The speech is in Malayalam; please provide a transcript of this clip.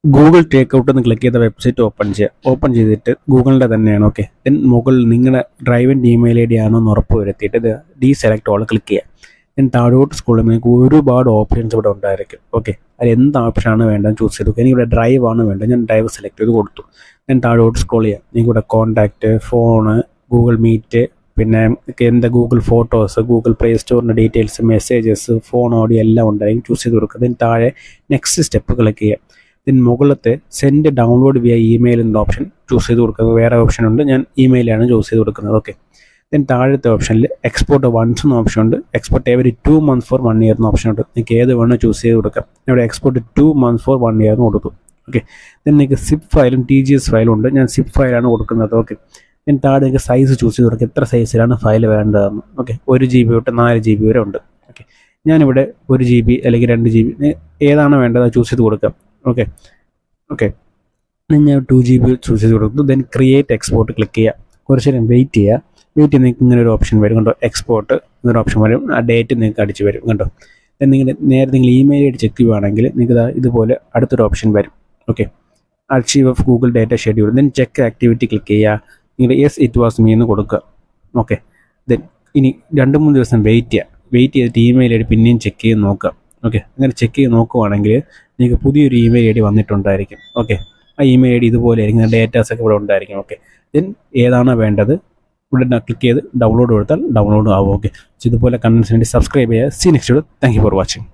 ഗൂഗിൾ ടേക്ക് ഔട്ട് എന്ന് ക്ലിക്ക് ചെയ്ത വെബ്സൈറ്റ് ഓപ്പൺ ചെയ്യുക. ഓപ്പൺ ചെയ്തിട്ട് ഗൂഗിളിൻ്റെ തന്നെയാണ്. ഓക്കെ, ദെൻ മുകളിൽ നിങ്ങളുടെ ഡ്രൈവിൻ്റെ ഇമെയിൽ ഐ ഡി ആണോ എന്ന് ഉറപ്പ് വരുത്തിയിട്ട് ഇത് ഡീസെലക്ട് ഓൾ ക്ലിക്ക് ചെയ്യുക. ദെൻ താഴോട്ട് സ്ക്രോൾ നിങ്ങൾക്ക് ഒരുപാട് ഓപ്ഷൻസ് ഇവിടെ ഉണ്ടായിരിക്കും. ഓക്കെ, അതിൽ എന്ത് ഓപ്ഷനാണ് വേണ്ടതെന്ന് ചൂസ് ചെയ്തു. എനിക്കിവിടെ ഡ്രൈവ് ആണ് വേണ്ടത്, ഞാൻ ഡ്രൈവ് സെലക്ട് ചെയ്ത് കൊടുത്തു. ദെൻ താഴോട്ട് സ്ക്രോൾ ചെയ്യാം. നിങ്ങൾക്കിവിടെ കോൺടാക്റ്റ്, ഫോണ്, ഗൂഗിൾ മീറ്റ്, പിന്നെ എന്താ ഗൂഗിൾ ഫോട്ടോസ്, ഗൂഗിൾ പ്ലേ സ്റ്റോറിൻ്റെ ഡീറ്റെയിൽസ്, മെസ്സേജസ്, ഫോൺ ഓഡിയോ എല്ലാം ഉണ്ടായിരിക്കും. ചൂസ് ചെയ്ത് കൊടുക്കുക. ദെൻ താഴെ നെക്സ്റ്റ് സ്റ്റെപ്പ് ക്ലിക്ക് ചെയ്യുക. ദെൻ മുകളിലത്തെ സെൻഡ് ഡൗൺലോഡ് വിയ ഇമെയിൽ എന്ന ഓപ്ഷൻ ചൂസ് ചെയ്ത് കൊടുക്കുന്നത്. വേറെ ഓപ്ഷൻ ഉണ്ട്, ഞാൻ ഇമെയിലാണ് ചൂസ് ചെയ്ത് കൊടുക്കുന്നത്. ഓക്കെ, ദെൻ താഴത്തെ ഓപ്ഷനിൽ എക്സ്പോർട്ട് വൺസ് എന്ന ഓപ്ഷൻ ഉണ്ട്, export every 2 months for 1 year എന്ന ഓപ്ഷൻ ഉണ്ട്. നിങ്ങൾക്ക് ഏത് വേണോ ചൂസ് ചെയ്ത് കൊടുക്കാം. ഇവിടെ എക്സ്പോർട്ട് 2 months ഫോർ 1 year എന്ന് കൊടുത്തു. ഓക്കെ, ദെൻ നിങ്ങൾക്ക് സിപ്പ് ഫയലും TGS ഫയലും ഉണ്ട്, ഞാൻ സിപ്പ് ഫയലാണ് കൊടുക്കുന്നത്. ഓക്കെ, ദെൻ താഴെ നിങ്ങൾക്ക് സൈസ് ചൂസ് ചെയ്ത് കൊടുക്കുക, എത്ര സൈസിലാണ് ഫയൽ വേണ്ടതെന്ന്. ഓക്കെ, 1 GB തൊട്ട് 4 GB വരെ ഉണ്ട്. ഓക്കെ, ഞാനിവിടെ 1 GB അല്ലെങ്കിൽ 2 GB ഏതാണ് വേണ്ടത് ചൂസ് ചെയ്ത് കൊടുക്കാം. ഓക്കെ ഓക്കെ ഞാൻ 2 GB ചൂസ് ചെയ്ത് കൊടുത്തു. ദെൻ ക്രിയേറ്റ് എക്സ്പോർട്ട് ക്ലിക്ക് ചെയ്യുക. കുറച്ച് നേരം വെയിറ്റ് ചെയ്യുക. വെയിറ്റ് ചെയ്ത് നിങ്ങൾക്ക് ഇങ്ങനെ ഒരു ഓപ്ഷൻ വരും കണ്ടോ, എക്സ്പോർട്ട് എന്നൊരു ഓപ്ഷൻ വരും. ആ ഡേറ്റ് നിങ്ങൾക്ക് അടിച്ച് വരും കണ്ടോ. ദെൻ നിങ്ങൾ ഇമെയിൽ ഐ ഡി ചെക്ക് ചെയ്യുകയാണെങ്കിൽ നിങ്ങൾക്ക് ഇതുപോലെ അടുത്തൊരു ഓപ്ഷൻ വരും. Okay, achieve of Google data schedule. Then check activity click ചെയ്യുക. നിങ്ങൾ യെസ് ഇറ്റ് വാസ് മീ എന്ന് കൊടുക്കുക. ഓക്കെ, ദെൻ ഇനി 2-3 ദിവസം വെയിറ്റ് ചെയ്യുക. വെയിറ്റ് ചെയ്തിട്ട് ഇമെയിൽ ഐ ഡി പിന്നെയും ചെക്ക് ചെയ്ത് നോക്കുക. ഓക്കെ, അങ്ങനെ ചെക്ക് ചെയ്ത് നോക്കുവാണെങ്കിൽ നിങ്ങൾക്ക് പുതിയൊരു ഇമെയിൽ ഐ ഡി വന്നിട്ടുണ്ടായിരിക്കും. ഓക്കെ, ആ ഇമെയിൽ ഐ ഡി ഇതുപോലെ ആയിരിക്കും, ഡേറ്റാസൊക്കെ ഇവിടെ ഉണ്ടായിരിക്കും. ഓക്കെ, ദെൻ ഏതാണോ വേണ്ടത് ഇവിടെ ക്ലിക്ക് ചെയ്ത് ഡൗൺലോഡ് കൊടുത്താൽ ഡൗൺലോഡ് ആവും. ഓക്കെ, ഇതുപോലെ കണ്ടൻസിന് വേണ്ടി സബ്സ്ക്രൈബ് ചെയ്യുക. See next video. Thank you for watching.